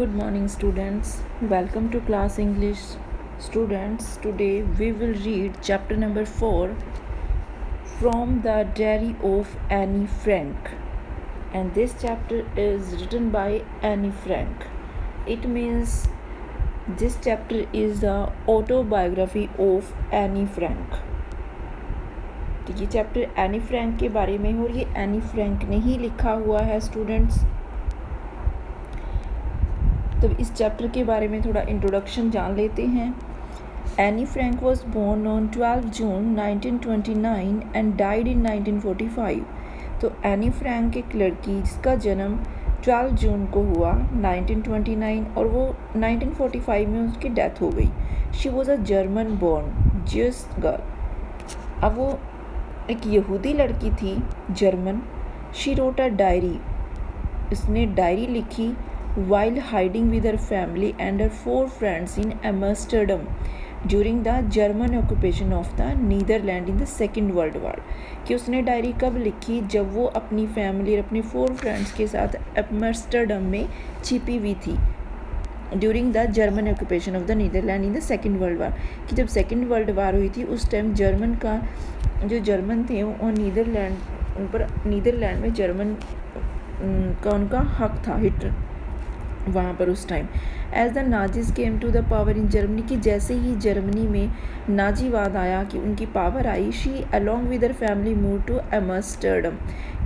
Good morning, students. Welcome to class English. Students, today we will read chapter number 4 from the Diary of Annie Frank. And this chapter is written by Annie Frank. It means this chapter is the autobiography of Annie Frank. तो ये chapter Anne Frank के बारे में है और ये Anne Frank ने ही लिखा हुआ है स्टूडेंट्स। तो इस चैप्टर के बारे में थोड़ा इंट्रोडक्शन जान लेते हैं। Anne Frank was born on 12 June 1929 and died in 1945। तो एनी फ्रैंक एक लड़की जिसका जन्म 12 जून को हुआ 1929 और वो 1945 में उसकी डेथ हो गई। She was a German born Jewish girl. अब वो एक यहूदी लड़की थी, German. She wrote a diary, उसने डायरी लिखी while hiding with her family and her 4 friends in Amsterdam during the German occupation of the Netherlands in the Second World War। कि उसने डायरी कब लिखी? जब वो अपनी फैमिली और अपने 4 फ्रेंड्स के साथ एम्स्टर्डम में छिपी हुई थी during the German occupation of the Netherland in the Second World War. कि जब सेकेंड वर्ल्ड वार हुई थी उस टाइम जर्मन का जो जर्मन थे वो नीदरलैंड उन पर नीदरलैंड में जर्मन का उनका हक था हिटलर वहाँ पर उस time. As the Nazis came to the power in Germany, कि जैसे ही जर्मनी में नाजीवाद आया कि उनकी पावर आई, she along with her family move to Amsterdam,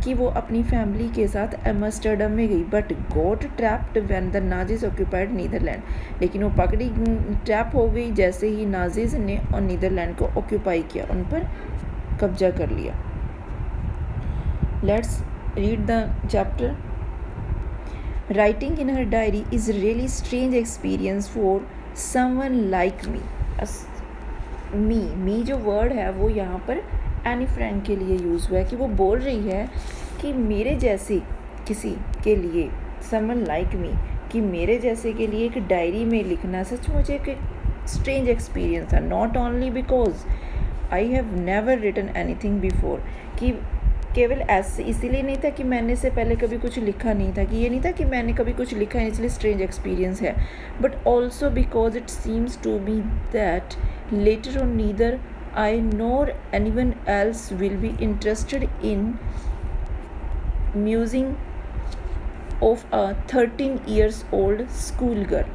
कि वो अपनी फैमिली के साथ एम्स्टर्डम में गई। But got trapped when the Nazis occupied Netherland, लेकिन वो पकड़ी ट्रैप हो गई जैसे ही नाजीज ने और नीदरलैंड को ऑक्यूपाई किया, उन पर कब्जा कर लिया। Let's read the chapter. Writing in her diary is really strange experience for someone like me. me जो वर्ड है वो यहाँ पर एनी फ्रैंक के लिए यूज़ हुआ है कि वो बोल रही है कि मेरे जैसे किसी के लिए, someone like me, कि मेरे जैसे के लिए एक डायरी में लिखना सच मुझे एक स्ट्रेंज एक्सपीरियंस था। Not only because I have never written anything before, कि केवल ऐसे इसीलिए नहीं था कि मैंने से पहले कभी कुछ लिखा नहीं था, कि ये नहीं था कि मैंने कभी कुछ लिखा है इसलिए स्ट्रेंज एक्सपीरियंस है, but also because it seems to be that later on neither I nor anyone else will be interested in musing of a 13 years old school girl.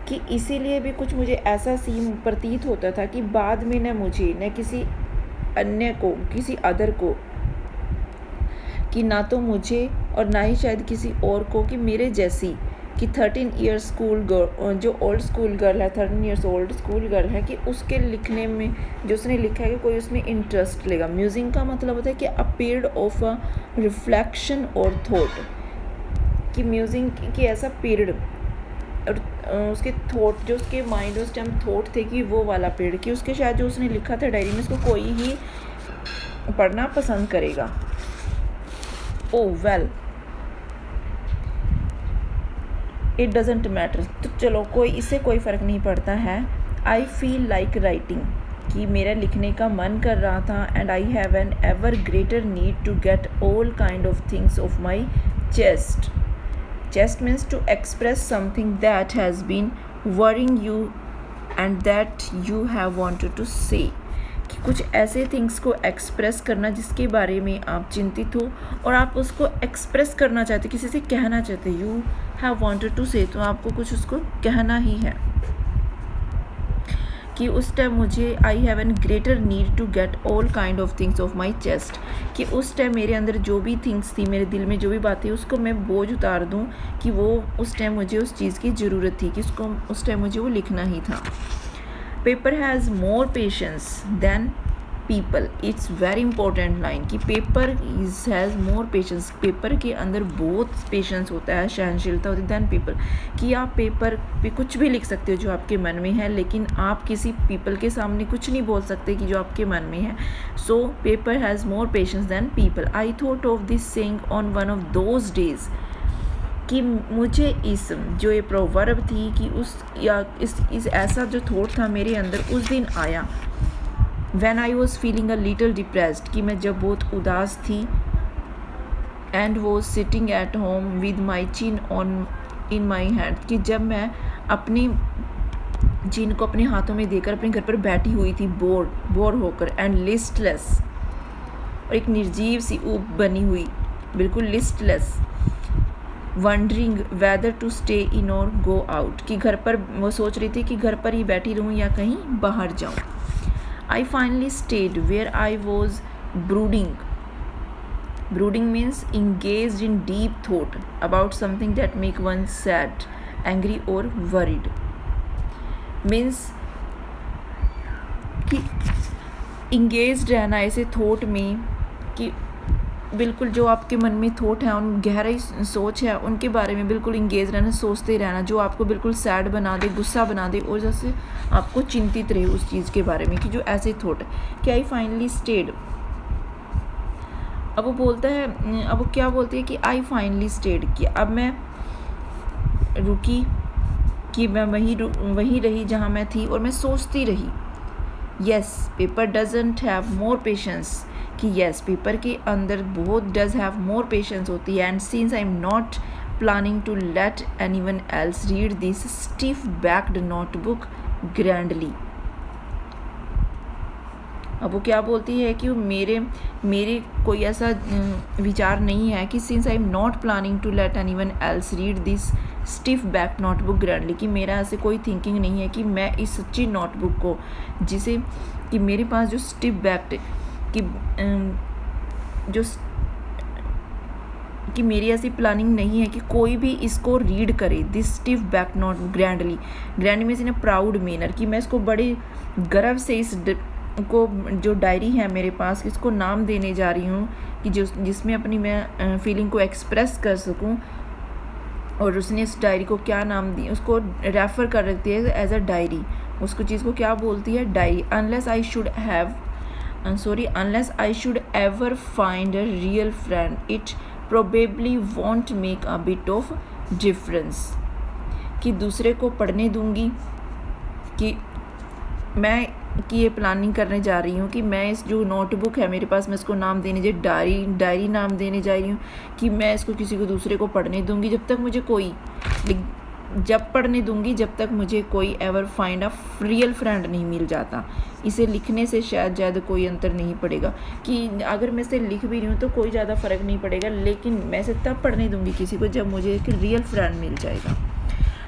कि इसीलिए भी कुछ मुझे ऐसा सीन प्रतीत होता था कि बाद में न मुझे न किसी अन्य को, किसी अदर को, कि ना तो मुझे और ना ही शायद किसी और को, कि मेरे जैसी कि 13 years स्कूल गर्ल, जो ओल्ड स्कूल गर्ल है, 13 years ओल्ड स्कूल गर्ल है, कि उसके लिखने में जो उसने लिखा है कि कोई उसमें इंटरेस्ट लेगा। म्यूजिंग का मतलब होता है कि a period of a reflection और थॉट, कि म्यूजिंग की ऐसा पीरियड और उसके थॉट, जो उसके माइंड उस टाइम थॉट थे कि वो वाला पीरियड, कि उसके शायद जो उसने लिखा था डायरी में उसको कोई ही पढ़ना पसंद करेगा। ओह वेल इट डजेंट मैटर, तो चलो कोई, इससे कोई फ़र्क नहीं पड़ता है। आई फील लाइक राइटिंग, कि मेरा लिखने का मन कर रहा था। And I have an ever greater need to get all kind of things off my chest. Chest means to express something that has been worrying you and that you have wanted to say, कि कुछ ऐसे things को express करना जिसके बारे में आप चिंतित हो और आप उसको एक्सप्रेस करना चाहते, किसी से कहना चाहते। यू हैव वांटेड टू से, तो आपको कुछ उसको कहना ही है। कि उस टाइम मुझे I have an greater need to get all kind of things off my chest, कि उस टाइम मेरे अंदर जो भी थिंग्स थी, मेरे दिल में जो भी बातें, उसको मैं बोझ उतार दूं, कि वो उस टाइम मुझे उस चीज़ की ज़रूरत थी, कि उसको उस टाइम मुझे वो लिखना ही था। Paper has more patience than people, it's very important line, कि paper has more patience, paper के अंदर बहुत पेशेंस होता है, सहनशीलता होती है, दैन पीपल, कि आप पेपर पे कुछ भी लिख सकते हो जो आपके मन में है, लेकिन आप किसी पीपल के सामने कुछ नहीं बोल सकते कि जो आपके मन में है। So paper has more patience than people. I thought of this saying on one of those days, कि मुझे इस जो ये प्रोवर्ब थी कि उस या इस ऐसा जो थॉट था मेरे अंदर उस दिन आया when I was feeling a little depressed, कि मैं जब बहुत उदास थी, and was sitting at home with my chin on in my hand, कि जब मैं अपनी जिन को अपने हाथों में देकर अपने घर पर बैठी हुई थी बोर होकर, एंड लिस्टलेस, और एक निर्जीव सी ऊब बनी हुई, बिल्कुल listless, wondering whether to stay in और गो आउट, कि घर पर वो सोच रही थी कि घर पर ही बैठी रहूँ या कहीं बाहर जाऊँ. I finally stayed where I was brooding. Brooding means engaged in deep thought about something that make one sad, angry or worried. Means कि engaged रहना ऐसे थॉट में कि बिल्कुल जो आपके मन में थॉट है, उन गहरी सोच है, उनके बारे में बिल्कुल इंगेज रहना, सोचते रहना, जो आपको बिल्कुल सैड बना दे, गुस्सा बना दे, और जैसे आपको चिंतित रहे उस चीज़ के बारे में, कि जो ऐसे थॉट है. कि आई फाइनली स्टेड. अब वो बोलता है, अब वो क्या बोलती है कि आई फाइनली स्टेड, कि अब मैं रुकी, कि मैं वहीं रही जहाँ मैं थी, और मैं सोचती रही. Yes paper doesn't have more patience, कि येस पेपर के अंदर बहुत डज हैव मोर पेशेंस होती है. And since I am not planning to let anyone else read this stiff backed notebook grandly. अब वो क्या बोलती है कि मेरे कोई ऐसा विचार नहीं है कि since I am not planning to let anyone else read this stiff back notebook grandly, कि मेरा ऐसे कोई थिंकिंग नहीं है कि मैं इस सच्ची नोटबुक को, जिसे कि मेरे पास जो स्टिफ बैक्ड, कि मेरी ऐसी प्लानिंग नहीं है कि कोई भी इसको रीड करे. This stiff back note grandly, grand means in a proud manner, कि मैं इसको बड़े गर्व से इस को जो डायरी है मेरे पास, इसको नाम देने जा रही हूँ, कि जिसमें अपनी मैं फीलिंग को एक्सप्रेस कर सकूँ. और उसने इस डायरी को क्या नाम दिया, उसको रेफ़र कर रखती है एज अ डायरी. उसको चीज़ को क्या बोलती है, diary. Unless I should ever find a real friend it probably want make a bit of difference, कि दूसरे को पढ़ने दूंगी, कि मैं कि ये प्लानिंग करने जा रही हूँ कि मैं इस जो नोटबुक है मेरे पास, मैं इसको नाम देने डायरी नाम देने जा रही हूँ, कि मैं इसको किसी को दूसरे को पढ़ने दूंगी जब तक मुझे कोई ever find a real friend नहीं मिल जाता. इसे लिखने से शायद ज़्यादा कोई अंतर नहीं पड़ेगा, कि अगर मैं इसे लिख भी रही हूँ तो कोई ज़्यादा फ़र्क नहीं पड़ेगा, लेकिन मैं इसे तब पढ़ने दूंगी किसी को जब मुझे एक रियल फ्रेंड मिल जाएगा.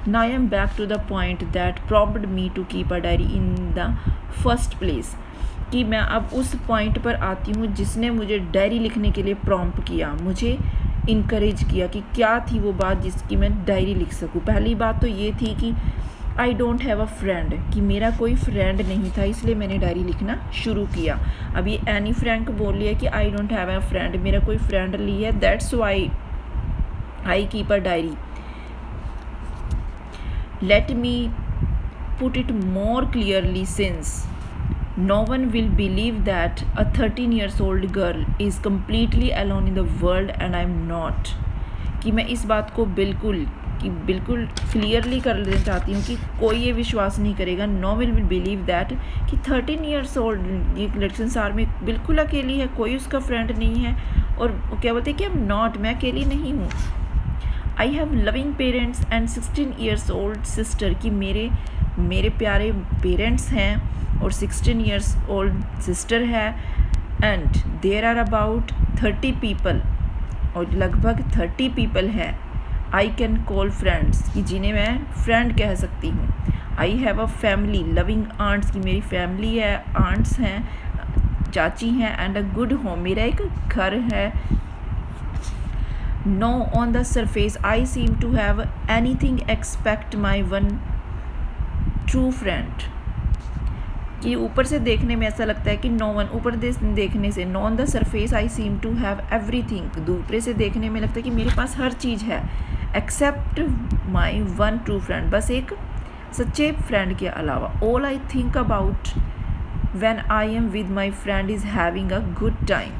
Now I am back to the point that prompted me to keep a diary in the first place, कि मैं अब उस पॉइंट पर आती हूँ जिसने मुझे डायरी लिखने के लिए प्रॉम्प्ट किया, मुझे इनकरेज किया, कि क्या थी वो बात जिसकी मैं डायरी लिख सकूँ. पहली बात तो ये थी कि I don't have a friend, कि मेरा कोई फ्रेंड नहीं था, इसलिए मैंने डायरी लिखना शुरू किया. अब ये एनी फ्रैंक बोल रही है कि I don't have a friend, मेरा कोई फ्रेंड नहीं है, that's why I keep a diary. Let me put it more clearly, since no one will believe that a 13-year-old girl is completely alone in the world and I'm not. कि मैं इस बात को बिल्कुल clearly कर लेना चाहती हूँ कि कोई ये विश्वास नहीं करेगा, नो विल बिलीव दैट, कि 13 years old ये लड़की संसार में बिल्कुल अकेली है, कोई उसका फ्रेंड नहीं है. और क्या बोलते हैं कि I'm not, मैं अकेली नहीं हूँ. I have loving parents and 16 years old sister, कि मेरे प्यारे पेरेंट्स हैं और 16 years old सिस्टर है. And there are about 30 people, और लगभग 30 people हैं आई कैन कॉल फ्रेंड्स, कि जिन्हें मैं फ्रेंड कह सकती हूँ. I have a family loving aunts, की मेरी फैमिली है, आंट्स हैं, चाची हैं. एंड अ गुड होम, मेरा एक घर है. No, on the surface I seem to have anything except my one true friend, कि ऊपर से देखने में ऐसा लगता है कि no one, ऊपर देखने से no, on the surface I seem to have everything, ऊपर से देखने में लगता है कि मेरे पास हर चीज़ है, except my one true friend, बस एक सच्चे फ्रेंड के अलावा. all I think about when I am with my friend is having a good time,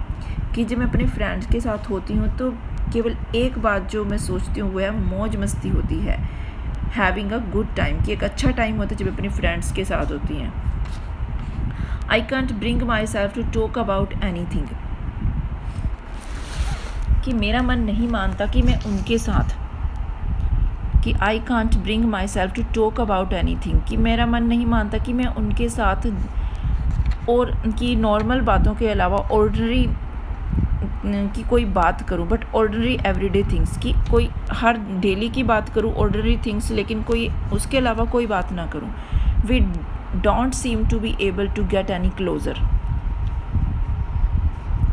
कि जब मैं अपने फ्रेंड्स के साथ होती हूँ तो केवल एक बात जो मैं सोचती हूँ वो है मौज मस्ती होती है. हैविंग अ गुड टाइम, कि एक अच्छा टाइम होता है जब अपने फ्रेंड्स के साथ होती हैं. I can't bring myself to talk about anything, कि मेरा मन नहीं मानता कि मैं उनके साथ कि I can't bring myself to talk about anything, कि मेरा मन नहीं मानता कि मैं उनके साथ और उनकी नॉर्मल बातों के अलावा ऑर्डनरी की कोई बात करूं, बट ऑर्डनरी एवरीडे थिंग्स, की कोई हर डेली की बात करूं ऑर्डनरी थिंग्स, लेकिन कोई उसके अलावा कोई बात ना करूं. We don't seem to be able to get any closer,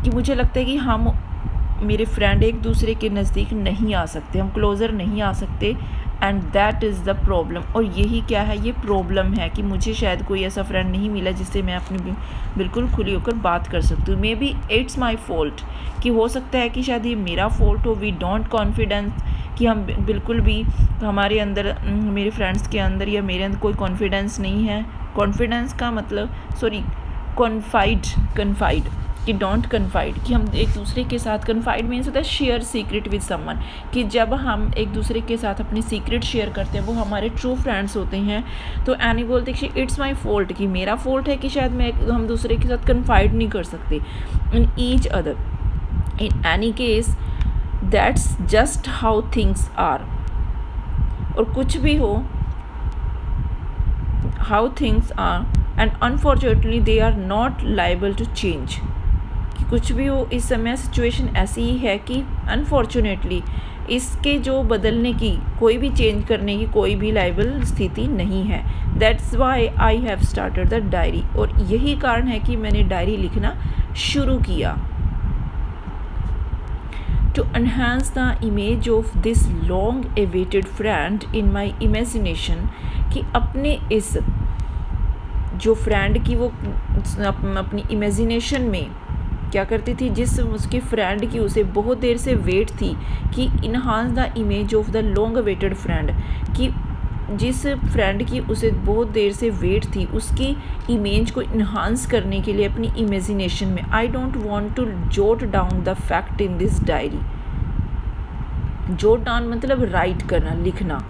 कि मुझे लगता है कि हम मेरे फ्रेंड एक दूसरे के नज़दीक नहीं आ सकते, हम क्लोज़र नहीं आ सकते. And that is the problem. और यही क्या है, ये प्रॉब्लम है कि मुझे शायद कोई ऐसा फ्रेंड नहीं मिला जिससे मैं अपनी बिल्कुल खुली होकर बात कर सकती हूँ. May be it's my fault, कि हो सकता है कि शायद ये मेरा फॉल्ट हो. वी डोंट कॉन्फिडेंस, कि हम बिल्कुल भी हमारे अंदर, मेरे फ्रेंड्स के अंदर या मेरे अंदर कोई कॉन्फिडेंस नहीं है. कॉन्फिडेंस का मतलब कन्फाइड, कि डोंट कन्फाइड, कि हम एक दूसरे के साथ, कन्फाइड मीन्स होता है शेयर सीक्रेट विद समवन, कि जब हम एक दूसरे के साथ अपनी सीक्रेट शेयर करते हैं वो हमारे ट्रू फ्रेंड्स होते हैं. तो एनी बोलते कि इट्स माई फॉल्ट, कि मेरा फॉल्ट है कि शायद हम दूसरे के साथ कन्फाइड नहीं कर सकते in each other. In any case that's just how things are. और कुछ भी हो, how things are and unfortunately they are not liable to change. कुछ भी हो, इस समय सिचुएशन ऐसी ही है कि अनफॉर्चुनेटली इसके जो बदलने की, कोई भी चेंज करने की कोई भी लायबल स्थिति नहीं है. That's why I have started the diary. और यही कारण है कि मैंने डायरी लिखना शुरू किया. To enhance the image of this long awaited friend in my imagination, कि अपने इस जो फ्रेंड की वो अपनी इमेजिनेशन में क्या करती थी, जिस उसके फ्रेंड की उसे बहुत देर से वेट थी, कि enhance the image of the long awaited friend, कि जिस फ्रेंड की उसे बहुत देर से वेट थी उसकी इमेज को इन्हांस करने के लिए अपनी इमेजिनेशन में, I don't want to jot down the fact in this diary. Jot down मतलब राइट करना, लिखना,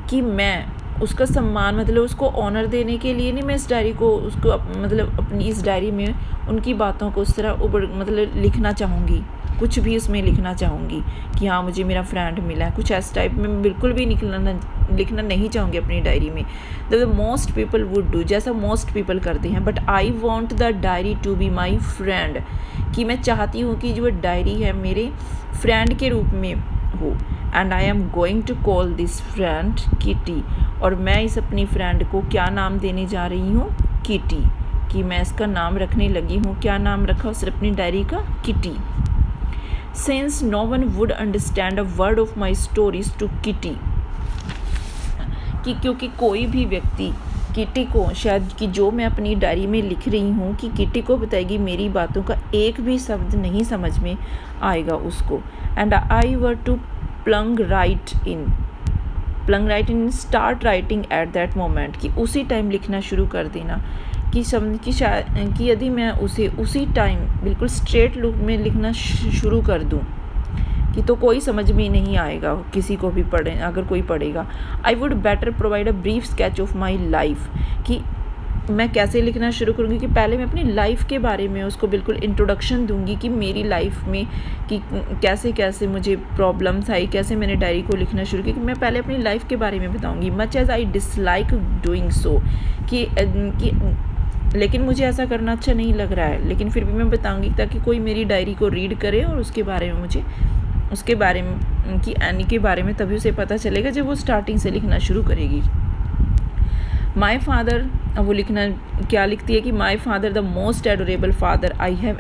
कि मैं उसका सम्मान, मतलब उसको ऑनर देने के लिए नहीं, मैं इस डायरी को उसको मतलब अपनी इस डायरी में उनकी बातों को उस तरह मतलब लिखना चाहूँगी, कुछ भी उसमें लिखना चाहूँगी कि हाँ मुझे मेरा फ्रेंड मिला है, कुछ ऐसे टाइप में बिल्कुल भी लिखना नहीं चाहूँगी अपनी डायरी में. The most people would do, जैसा मोस्ट पीपल करते हैं. But I want the diary to be my friend, कि मैं चाहती हूँ कि जो डायरी है मेरे फ्रेंड के रूप में हो. And I am going to call this friend Kitty, और मैं इस अपनी फ्रेंड को क्या नाम देने जा रही हूँ, किटी, कि मैं इसका नाम रखने लगी हूँ. क्या नाम रखा उसने अपनी डायरी का, Kitty. Since no one would understand a word of my stories to Kitty, कि क्योंकि कोई भी व्यक्ति किटी को शायद, कि जो मैं अपनी डायरी में लिख रही हूँ कि किटी को बताएगी, मेरी बातों का एक भी शब्द नहीं समझ में आएगा उसको. And I were to plunge right in start writing at that moment, कि उसी टाइम लिखना शुरू कर देना, कि समझ कि शायद कि यदि मैं उसे उसी टाइम बिल्कुल स्ट्रेट लुक में लिखना शुरू कर दूं, कि तो कोई समझ में नहीं आएगा किसी को भी पढ़े, अगर कोई पढ़ेगा. I would better provide a brief sketch of my life, कि मैं कैसे लिखना शुरू करूँगी, कि पहले मैं अपनी लाइफ के बारे में उसको बिल्कुल इंट्रोडक्शन दूंगी, कि मेरी लाइफ में कि कैसे कैसे मुझे प्रॉब्लम्स आई, कैसे मैंने डायरी को लिखना शुरू किया, कि मैं पहले अपनी लाइफ के बारे में बताऊंगी. Much as I dislike doing so, कि लेकिन मुझे ऐसा करना अच्छा नहीं लग रहा है, लेकिन फिर भी मैं बताऊंगी ताकि कोई मेरी डायरी को रीड करे और उसके बारे में मुझे, उसके बारे में कि एनी के बारे में तभी उसे पता चलेगा जब वो स्टार्टिंग से लिखना शुरू करेगी. माई फादर, अब वो लिखना क्या लिखती है, कि my father the most adorable father I have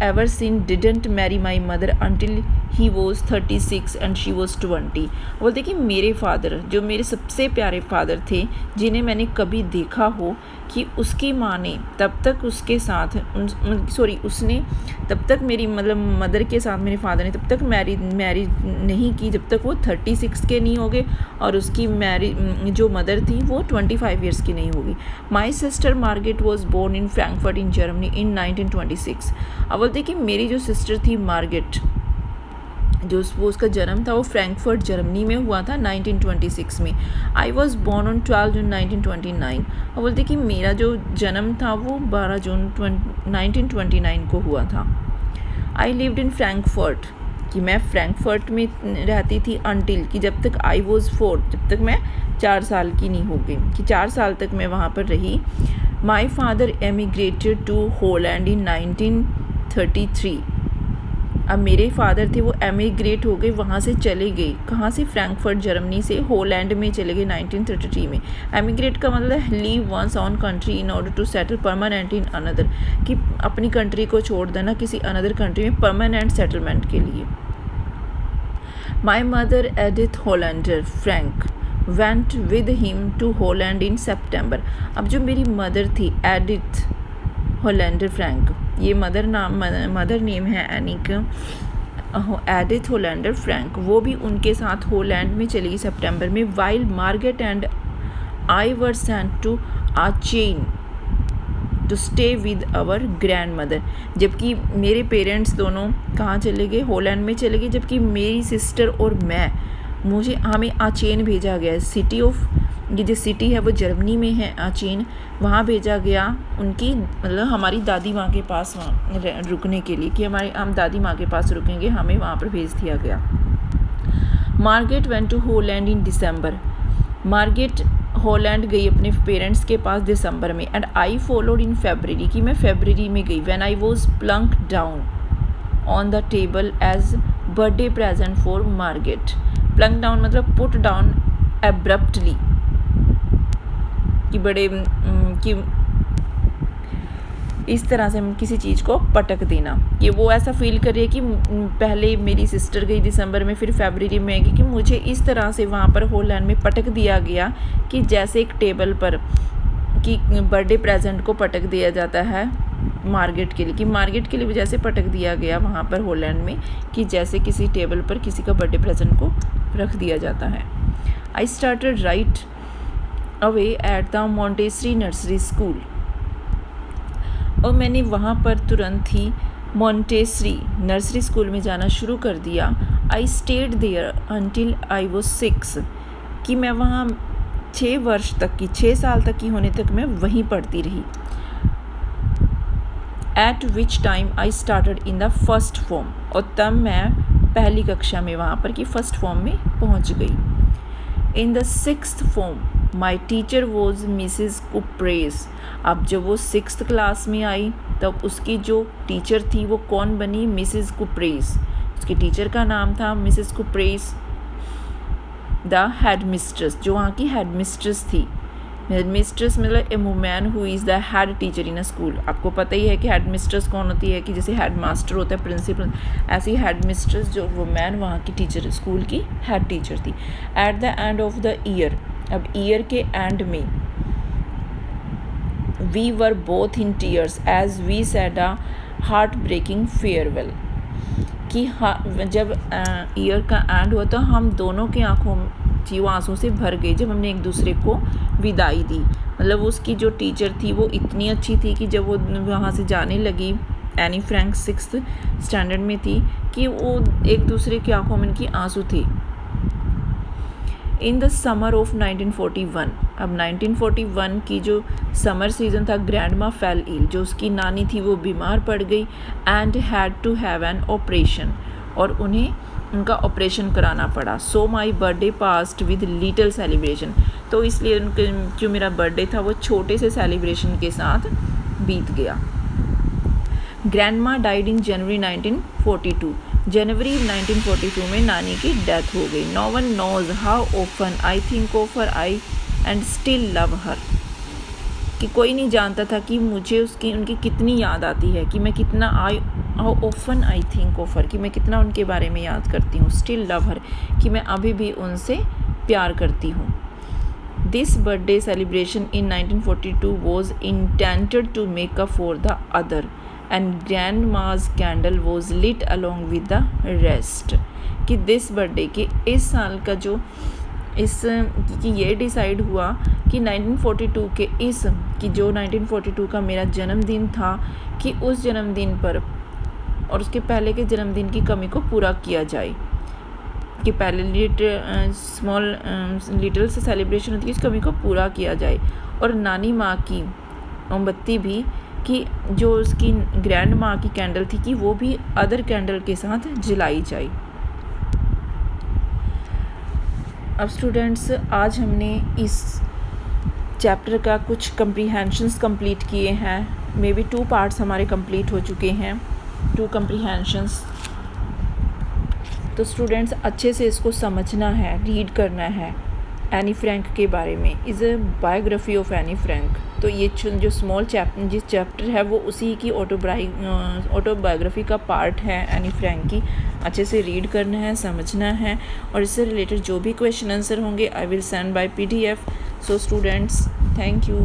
ever seen didn't marry my mother until he was 36 and she was 20. बोलते कि मेरे फादर, जो मेरे सबसे प्यारे फादर थे, जिन्हें मैंने कभी देखा हो कि उसकी माँ ने तब तक उसके साथ उसने तब तक मेरी मतलब मदर के साथ मेरे फादर ने तब तक मैरिज नहीं की जब तक वो 36 के नहीं हो गए, और उसकी जो मदर थी वो 25 ईयर्स की नहीं होगी. My sister Margot was born in Frankfurt in Germany in 1926. अब बोलते कि मेरी जो सिस्टर थी मार्गेट, जो वो उसका जन्म था वो फ्रैंकफर्ट जर्मनी में हुआ था 1926 में. I was born on 12 June 1929. और बोलते कि मेरा जो जन्म था वो 12 जून 1929 को हुआ था. आई लिव्ड इन फ्रैंकफर्ट कि मैं फ्रैंकफर्ट में रहती थी अनटिल कि जब तक आई वॉज 4, जब तक मैं 4 साल की नहीं हो गई, कि 4 साल तक मैं वहाँ पर रही। माई फादर एमिग्रेटेड टू हॉलैंड इन 1933। अब मेरे फादर थे वो एमिग्रेट हो गए, वहाँ से चले गए, कहाँ से, फ्रैंकफर्ट जर्मनी से हॉलैंड में चले गए 1933 में। एमिग्रेट का मतलब leave one's own country in order to settle permanent in another, कि अपनी कंट्री को छोड़ देना किसी अनदर कंट्री में परमानेंट सेटलमेंट के लिए। My mother Edith Hollander Frank went with him to Holland in September. अब जो मेरी मदर थी एडिथ होलैंडर फ्रैंक, ये मदर नेम है एनिक एडिथ होलैंडर फ्रैंक, वो भी उनके साथ हॉलैंड में चली गई सितंबर में। While Margaret and I were sent to Aachen to stay with our grandmother. जबकि मेरे पेरेंट्स दोनों कहाँ चले गए, हॉलैंड में चले गए, जबकि मेरी सिस्टर और हमें आचेन भेजा गया। सिटी ऑफ, ये जो सिटी है वो जर्मनी में है आचेन, वहाँ भेजा गया उनकी, मतलब हमारी दादी माँ के पास वहाँ रुकने के लिए, कि हम दादी माँ के पास रुकेंगे, हमें वहाँ पर भेज दिया गया। Margaret went to Holland in December. Margaret Holland गई अपने पेरेंट्स के पास दिसंबर में। एंड आई फॉलोड इन फरवरी, कि मैं फरवरी में गई। When I was plunk down on the table as birthday present for Margaret. Plunk down मतलब पुट डाउन एब्रप्टली, कि बड़े कि इस तरह से किसी चीज़ को पटक देना, कि वो ऐसा फील कर रही है कि पहले मेरी सिस्टर गई दिसंबर में, फिर फरवरी में आएगी, कि मुझे इस तरह से वहाँ पर हॉलैंड में पटक दिया गया कि जैसे एक टेबल पर कि बर्थडे प्रेजेंट को पटक दिया जाता है मार्गरेट के लिए, कि मार्गरेट के लिए भी जैसे पटक दिया गया वहाँ पर हॉलैंड में, कि जैसे किसी टेबल पर किसी का बर्थडे प्रेजेंट को रख दिया जाता है। I started right away at the Montessori nursery school, और मैंने वहाँ पर तुरंत ही मॉन्टेसरी नर्सरी स्कूल में जाना शुरू कर दिया। I stayed there until I was 6, कि मैं वहाँ 6 साल तक की होने तक मैं वहीं पढ़ती रही। Eight which time I started in the first form, और तब मैं पहली कक्षा में वहाँ पर कि फर्स्ट फॉर्म में पहुँच गई। In the 6th form my teacher was Mrs Kuperus. अब जब वो 6th क्लास में आई तब उसकी जो टीचर थी वो कौन बनी, मिसिज कुप्रेस। उसकी टीचर का नाम था मिसिज कुप्रेस। द हेड मिस्ट्रेस, जो वहाँ की हेड मिस्ट्रेस थी। हेड मिस्ट्रेस मतलब a woman who is the head teacher in a school. आपको पता ही है कि हेड मिस्ट्रेस कौन होती है, कि जैसे हेड मास्टर होता है प्रिंसिपल, ऐसी हेड मिस्ट्रेस जो वुमन वहाँ की टीचर, स्कूल की हेड टीचर थी। At the end of the year, अब ईयर के एंड में we were both in tears as we said a heart breaking farewell, कि जब ईयर का एंड हुआ तो हम दोनों की आंखों थी वो आंसू से भर गई जब हमने एक दूसरे को विदाई दी। मतलब उसकी जो टीचर थी वो इतनी अच्छी थी कि जब वो वहाँ से जाने लगी, एनी फ्रैंक 6th स्टैंडर्ड में थी, कि वो एक दूसरे की आंखों में उनकी आंसू थे। इन द समर ऑफ 1941, अब 1941 की जो समर सीज़न था, ग्रैंड माँ फेल इल, जो उसकी नानी थी वो बीमार पड़ गई। And had to have an operation, और उन्हें उनका ऑपरेशन कराना पड़ा। So my birthday passed with little celebration, तो इसलिए उनके जो मेरा बर्थडे था वो छोटे से सेलिब्रेशन के साथ बीत गया। ग्रैंड माँ डाइड इन जनवरी 1942, जनवरी 1942 में नानी की डेथ हो गई। No one knows how often I think of her I and still love her, कि कोई नहीं जानता था कि मुझे उनकी कितनी याद आती है, कि मैं कितना how often I think of हर, कि मैं कितना उनके बारे में याद करती हूँ। स्टिल लव हर, कि मैं अभी भी उनसे प्यार करती हूँ। This birthday celebration in 1942 was intended to make up for the other and grandma's candle was lit along with the rest, कि दिस बर्थडे के इस साल का जो कि ये डिसाइड हुआ कि 1942 के कि जो 1942 का मेरा जन्मदिन था, कि उस जन्मदिन पर और उसके पहले के जन्मदिन की कमी को पूरा किया जाए, कि पहले लिटिल से सेलिब्रेशन होती है, इस कमी को पूरा किया जाए। और नानी माँ की मोमबत्ती भी, कि जो उसकी ग्रैंड माँ की कैंडल थी, कि वो भी अदर कैंडल के साथ जलाई जाए। अब स्टूडेंट्स आज हमने इस चैप्टर का कुछ कम्प्रीहेंशंस कंप्लीट किए हैं। मे बी 2 पार्ट्स हमारे कंप्लीट हो चुके हैं, 2 कम्प्रीहेंशंस। तो स्टूडेंट्स अच्छे से इसको समझना है, रीड करना है। एनी फ्रैंक के बारे में is a biography of Anne Frank. तो ये जो जिस चैप्टर है वो उसी की ऑटोबायोग्राफी का पार्ट है एनी फ्रैंक की। अच्छे से रीड करना है, समझना है, और इससे रिलेटेड जो भी क्वेश्चन आंसर होंगे I will send by PDF। So students, thank you.